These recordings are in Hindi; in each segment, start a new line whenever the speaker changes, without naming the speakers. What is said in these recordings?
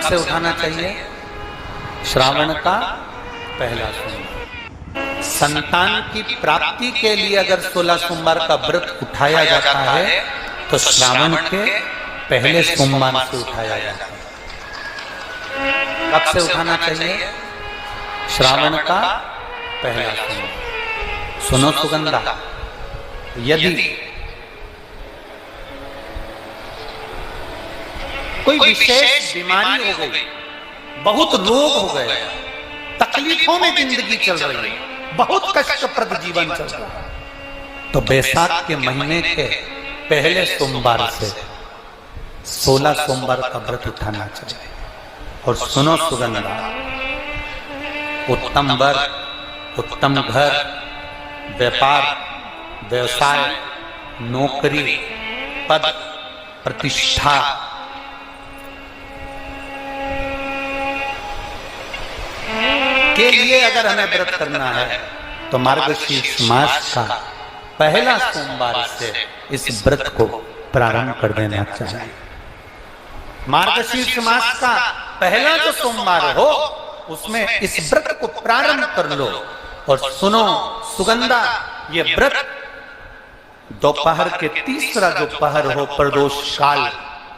कब से उठाना चाहिए? श्रावण का पहला सोमवार। संतान की प्राप्ति के लिए अगर 16 सोमवार का व्रत उठाया जाता है तो श्रावण के पहले सोमवार से उठाया जाता है। कब से उठाना चाहिए? श्रावण का पहला सोमवार। सुनो सुगंधा, यदि कोई विशेष बीमारी हो गई, बहुत रोग हो गए, तकलीफों में जिंदगी चल रही है, बहुत कष्टप्रद जीवन चल रहा है, तो बैसाख के महीने के पहले सोमवार से 16 सोमवार का व्रत उठाना चाहिए। और सुनो सुगंधा, उत्तम वर, उत्तम घर, व्यापार, व्यवसाय, नौकरी, पद, प्रतिष्ठा, के लिए अगर हमें व्रत करना है तो मार्गशीर्ष मास का पहला सोमवार से इस व्रत को प्रारंभ कर देना चाहिए। मार्गशीर्ष मास का पहला जो सोमवार हो उसमें इस व्रत को प्रारंभ कर लो। और सुनो सुगंधा, ये व्रत दोपहर के तीसरा जो पहर हो प्रदोष काल,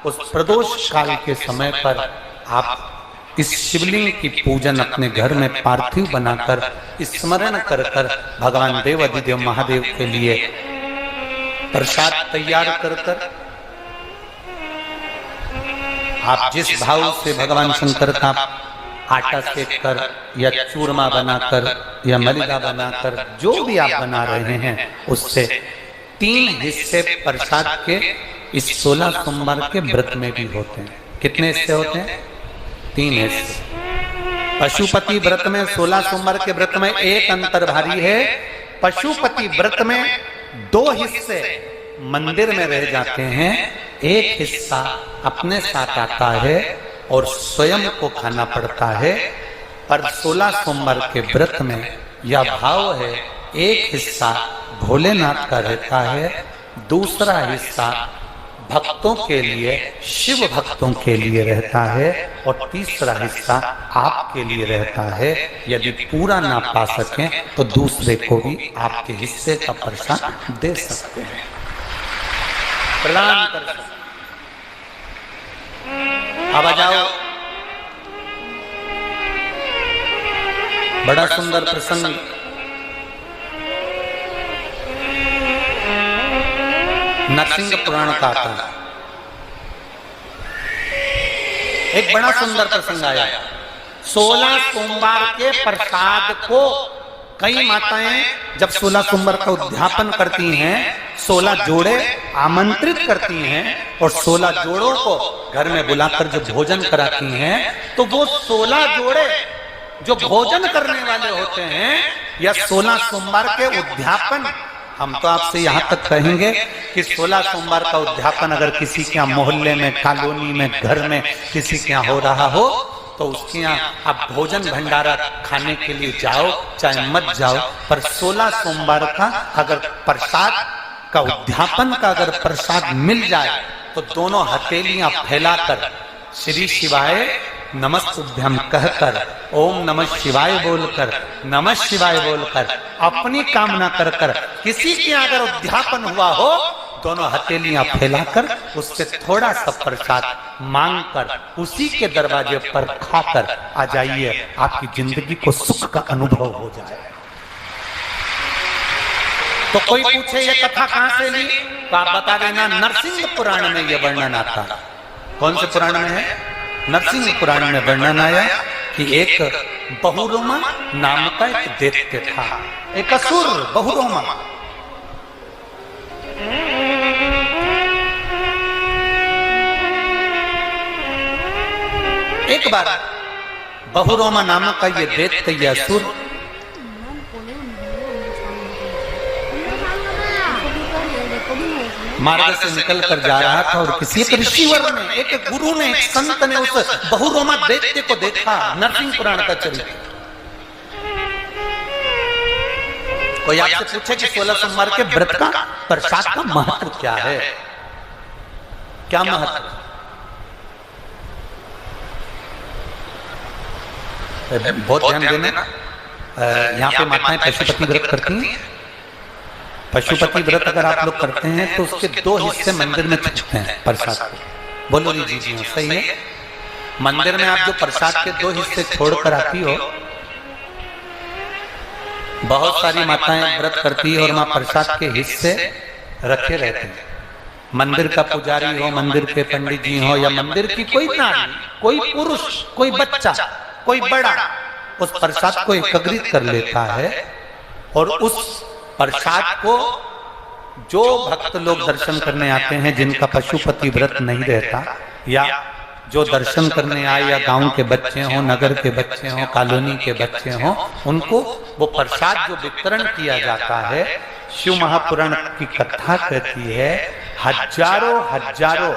उस प्रदोष काल के समय पर आप इस शिवलिंग की पूजन अपने घर में पार्थिव बनाकर स्मरण कर कर भगवान देव अधिदेव महादेव के लिए प्रसाद तैयार कर कर आप जिस भाव से भगवान शंकर का आटा सेक कर या चूरमा बनाकर या मलिदा बनाकर जो भी आप बना रहे हैं, उससे 3 हिस्से प्रसाद के इस 16 सोमवार के व्रत में भी होते हैं। कितने हिस्से होते हैं? 3 हिस्से। पशुपति व्रत में 16 सोमवार के व्रत में एक अंतर भारी है। पशुपति व्रत में 2 हिस्से मंदिर में रह जाते हैं, एक हिस्सा अपने साथ आता है और स्वयं को खाना पड़ता है। पर 16 सोमवार के व्रत में यह भाव है, एक हिस्सा भोलेनाथ का रहता है, दूसरा हिस्सा भक्तों के लिए, शिव भक्तों के लिए रहता है, और तीसरा हिस्सा आपके लिए रहता है। यदि पूरा ना पा सकें तो दूसरे को भी आपके हिस्से का प्रसाद दे सकते हैं, प्रदान कर सकते हैं। अब आ जाओ, बड़ा सुंदर प्रसंग नरसिंह पुराण का आता है। एक बड़ा सुंदर प्रसंग आया। 16 सोमवार के प्रसाद को कई माताएं जब 16 सोमवार का उद्यापन करती हैं, 16 जोड़े आमंत्रित करती हैं और 16 जोड़ों को घर में बुलाकर जो भोजन कराती हैं, तो वो 16 जोड़े जो भोजन करने वाले होते हैं या 16 सोमवार के उद्यापन, हम तो आपसे यहाँ तक कहेंगे कि 16 सोमवार का उद्यापन अगर किसी के यहाँ मोहल्ले में, कॉलोनी में, घर में किसी के यहाँ हो रहा हो तो उसके यहाँ आप भोजन भंडारा खाने के लिए जाओ चाहे मत जाओ, पर 16 सोमवार का अगर प्रसाद का उद्यापन का अगर प्रसाद मिल जाए तो दोनों हथेलियां फैलाकर श्री शिवाय नमस्तुभ्यम कहकर, ओम नमः शिवाय बोलकर, नमः शिवाय बोलकर अपनी कामना कर कर किसी के अगर उद्यापन हुआ हो, दोनों हथेलियां फैलाकर उससे थोड़ा सा प्रसाद मांगकर उसी के दरवाजे पर खाकर आ जाइए, आपकी जिंदगी को सुख का अनुभव हो जाए। तो कोई पूछे ये कथा कहां से ली, तो आप बता देना नरसिंह पुराण में ये वर्णन आता है। कौन से पुराण में है? नरसिंह पुराण में वर्णन आया कि एक बहुरोमा नाम का एक दैत्य था, एक असुर बहुरोमा। एक बार बहुरोमा नामक का ये दैत्य, ये असुर मार्ग से निकल कर जा रहा था और किसी एक ऋषिवर ने, एक गुरु ने, एक संत ने उस बहुरोमा दैत्य को देखा। नरसिंह पुराण का चरित्र। कोई आपसे पूछे कि 16 सोमवार के व्रत का प्रसाद का महत्व क्या है? क्या महत्व? बहुत ध्यान देना। यहाँ पे माताएं पशुपति व्रत करती हैं। पशुपति व्रत अगर आप लोग करते हैं तो उसके 2 हिस्से मंदिर में छूटते हैं प्रसाद के। बोलो जी जी सही है। मंदिर में आप जो प्रसाद के 2 हिस्से छोड़कर आती हो, बहुत सारी माताएं व्रत करती है और मां प्रसाद के हिस्से रखे रहते हैं। मंदिर का पुजारी हो, मंदिर के पंडित जी हो, या मंदिर की कोई नारी, कोई पुरुष, कोई बच्चा, कोई बड़ा, उस प्रसाद को एकत्रित कर लेता है और उस प्रसाद को जो भक्त लोग दर्शन करने आते हैं, जिनका पशुपति व्रत नहीं रहता, या जो दर्शन करने आए, या गांव के बच्चे हों, नगर के बच्चे हों, कॉलोनी के बच्चे हों, उनको वो प्रसाद जो वितरण किया जाता है, शिव महापुराण की कथा कहती है हजारों हजारों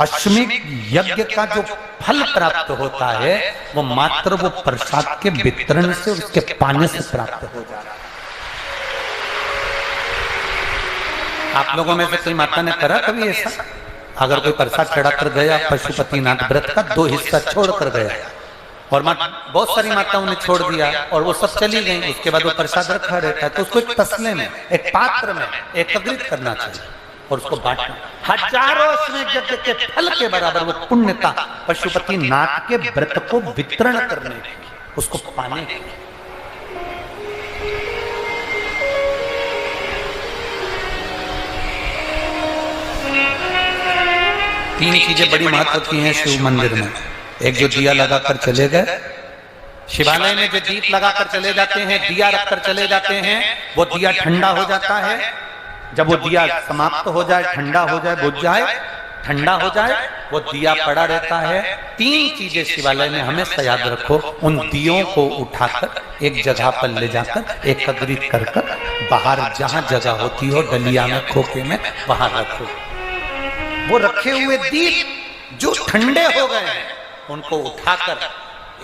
अश्वमेध यज्ञ का जो फल प्राप्त होता है वो मात्र वो प्रसाद के वितरण से, उसके पाने से प्राप्त हो जाता है। आप लोगों में से कोई माता ने करा कभी ऐसा? अगर कोई प्रसाद चढ़ाकर गया पशुपतिनाथ व्रत का, 2 हिस्सा छोड़कर गया, और बहुत सारी माताओं ने छोड़ दिया और वो सब चली गई, उसके बाद वो प्रसाद रखा रहता है, तो उसको एक तसले में, एक पात्र में एकत्रित करना चाहिए और उसको बांटना। हजारों अश्वमेध यज्ञ के फल के बराबर वो पुण्यता पशुपतिनाथ के व्रत को वितरण करने की, उसको पाने की। तीन चीजें बड़ी महत्व की हैं शिव मंदिर में। एक जो दिया लगाकर चले गए, शिवालय में जो दीप लगाकर चले जाते हैं, दिया रखकर चले जाते हैं, वो दिया ठंडा हो जाता है। जब वो दिया समाप्त हो जाए, ठंडा हो जाए, बुझ जाए, ठंडा हो जाए, वो दिया पड़ा रहता है। 3 चीजें शिवालय में हमेशा याद रखो। उन दियों को उठाकर एक जगह पर ले जाकर एकत्रित कर बाहर जहां जगह होती हो, डलिया में, खोखे में, वहां रखो। वो रखे हुए दीप जो ठंडे हो गए हैं, उनको उठाकर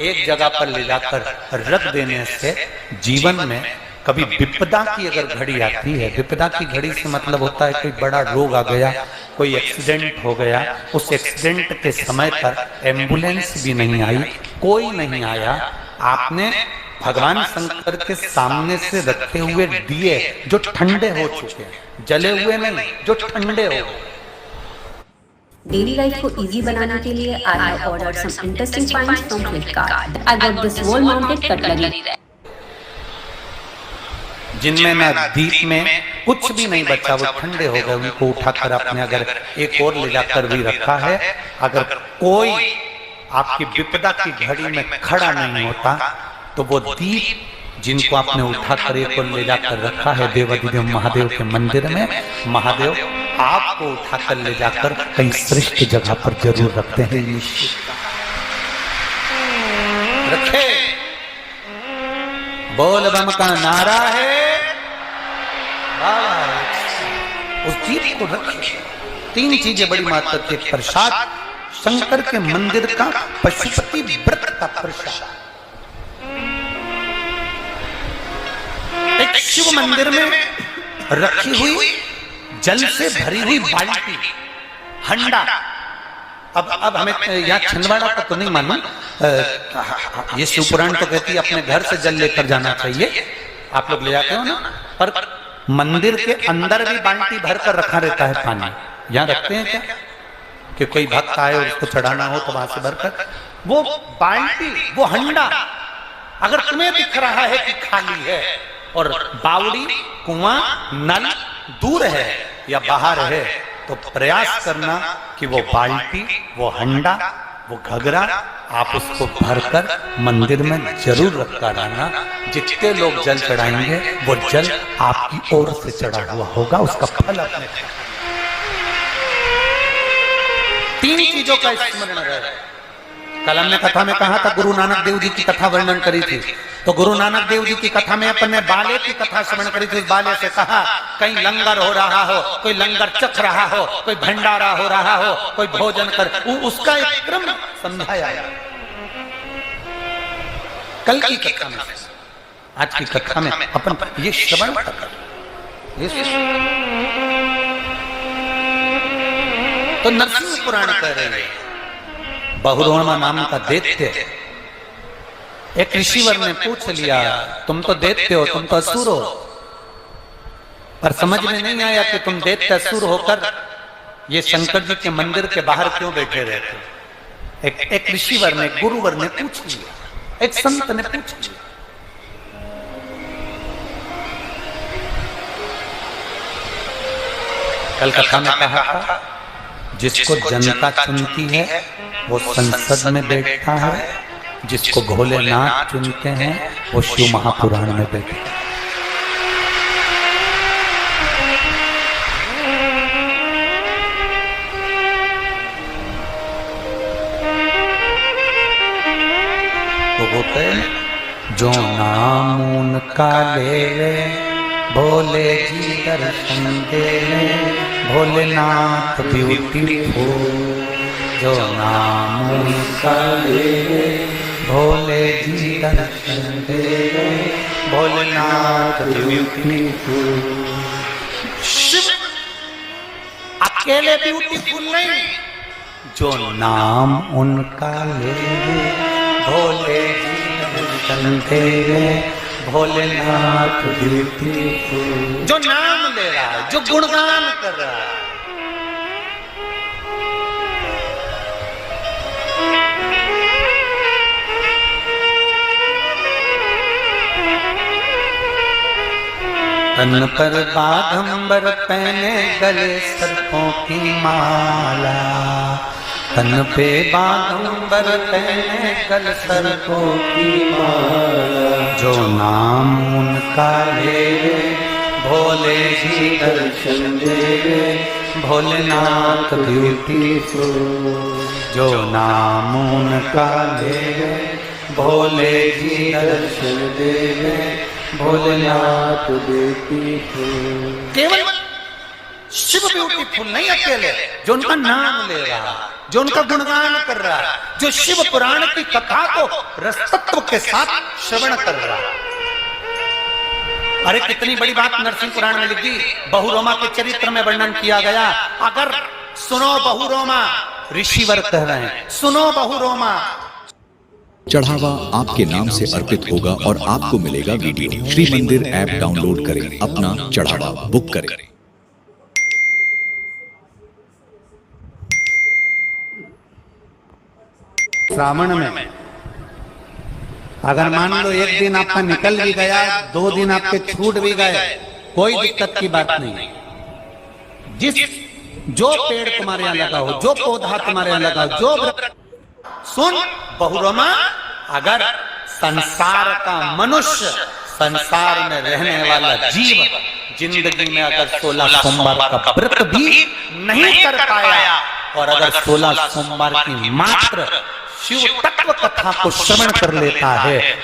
एक जगह पर ले जाकर रख देने से जीवन में कभी विपदा की अगर घड़ी आती है, विपदा की घड़ी से मतलब होता है कोई बड़ा रोग आ गया, कोई एक्सीडेंट हो गया, उस एक्सीडेंट के समय पर एम्बुलेंस भी नहीं आई, कोई नहीं आया, आपने भगवान शंकर के सामने से रखे हुए दिए जो ठंडे हो चुके हैं, जले हुए नहीं, जो ठंडे हो गए।
डेली लाइफ को इजी बनाने के लिए I have ordered some interesting finds from Flipkart. I got this wall mounted cutlery
जिनमें ना दीप में कुछ भी नहीं बचा, वो ठंडे हो गए, उनको उठाकर आपने अगर एक और ले जाकर भी रखा है। अगर कोई आपकी विपदा की घड़ी में खड़ा नहीं होता तो वो दीप जिनको आपने उठाकर एक और ले जाकर रखा है देवाधिदेव महादेव के मंदिर में, महादेव आपको उठाकर ले जाकर कहीं श्रेष्ठ जगह पर जरूर रखते हैं। रखे बोल बम का नारा है, उस दीप को रखे। 3 चीजें बड़ी महत्व की। प्रसाद, शंकर के मंदिर का पशुपति व्रत का प्रसाद। एक शिव मंदिर में रखी हुई जल से भरी हुई बाल्टी, हंडा। अब हमें यहाँ छिंदवाड़ा का तो नहीं मालूम, ये शिव पुराण तो कहती है अपने घर से जल लेकर जाना चाहिए, आप लोग ले जाते हो ना, पर मंदिर के अंदर भी बाल्टी भरकर रखा रहता है पानी। यहाँ रखते हैं क्या कि कोई भक्त आए और उसको चढ़ाना हो तो वहां से भरकर वो बाल्टी, वो हंडा अगर तुम्हें दिख रहा है कि खाली है और बावड़ी, कुआं, नल दूर है या बाहर है, तो प्रयास करना कि वो बाल्टी, वो हंडा, वो घगरा आप उसको भरकर मंदिर में जरूर रखकर आना। जितने लोग जल चढ़ाएंगे वो जल आपकी ओर से चढ़ा हुआ होगा, उसका फल अपने। 3 चीजों का स्मरण रहे। कल हमने कथा में कहा था, गुरु नानक देव जी की कथा वर्णन करी थी, तो गुरु नानक देव जी की कथा में अपन ने बाले की कथा श्रवण करी थी। बाले से कहा कहीं लंगर हो रहा हो, कोई लंगर चख रहा हो, कोई भंडारा हो रहा हो, कोई भोजन कर, उसका एक क्रम समझाया कल की कथा में। आज की कथा में अपन ये श्रवण कर, तो नरसिंह पुराण कह रहे हैं, बहुरोमा नाम का दैत्य एक ऋषिवर ने पूछ लिया, तुम तो दैत्य हो, तुम तो असुर हो, पर समझ में नहीं आया कि तुम दैत्य असुर होकर ये शंकर जी के मंदिर के बाहर क्यों बैठे रहते हो। एक ऋषिवर ने, गुरुवर ने पूछ लिया, एक संत ने पूछ लिया। कलकत्ता में कहा था, जिसको जनता चुनती है वो संसद में बैठता है, जिसको भोलेनाथ चुनते हैं वो शिव महापुराण में बैठता है। तो होते जो नाम उनका ले भोले जी दर्शन दे, भोलेनाथ ब्यूटीफुल। जो नाम उनका ले भोले जी दर्शन दे, भोलेनाथ ब्यूटीफुल। शिव अकेले ब्यूटीफुल नहीं, जो नाम उनका ले भोले जी दर्शन दे, भोलेनाथ ब्यूटीफुल। जो नाम ले रहा है, जो गुणगान कर रहा है, तन पर बाघंबर पहने, गले सर्पों की माला। तन पे बाघंबर पहने, गले सर्पों की माला। जो नाम उनका ले भोले जी दर्शन दे, भोलेनाथ ब्यूटीफुल। जो नाम उनका ले भोले जी दर्शन दे, भोलेनाथ ब्यूटीफुल। केवल शिव ब्यूटीफुल नहीं, अकेले जो उनका नाम ले रहा, जो उनका गुणगान कर रहा, जो शिव पुराण की कथा को रसतत्व के साथ श्रवण कर रहा। अरे कितनी बड़ी बात नरसिंह पुराण में लिख दी, बहुरोमा के चरित्र में वर्णन किया गया। अगर सुनो बहुरोमा, ऋषिवर कह रहे हैं, सुनो बहुरोमा।
चढ़ावा आपके नाम से अर्पित होगा और आपको मिलेगा वीडियो। श्री मंदिर ऐप डाउनलोड करें, अपना चढ़ावा बुक करें।
श्रावण में अगर मान लो एक दिन आपका निकल भी गया, 2 दिन आपके छूट भी गए, कोई दिक्कत की बात नहीं। जो पेड़ तुम्हारे यहाँ लगा हो, जो पौधा तुम्हारे यहाँ लगा हो, जो सुन बहुरोमा, अगर संसार का मनुष्य, संसार में रहने वाला जीव जिंदगी में अगर 16 सोमवार का व्रत भी नहीं कर पाया और अगर 16 सोमवार की मात्र शिव तत्व कथा को श्रवण कर लेता है,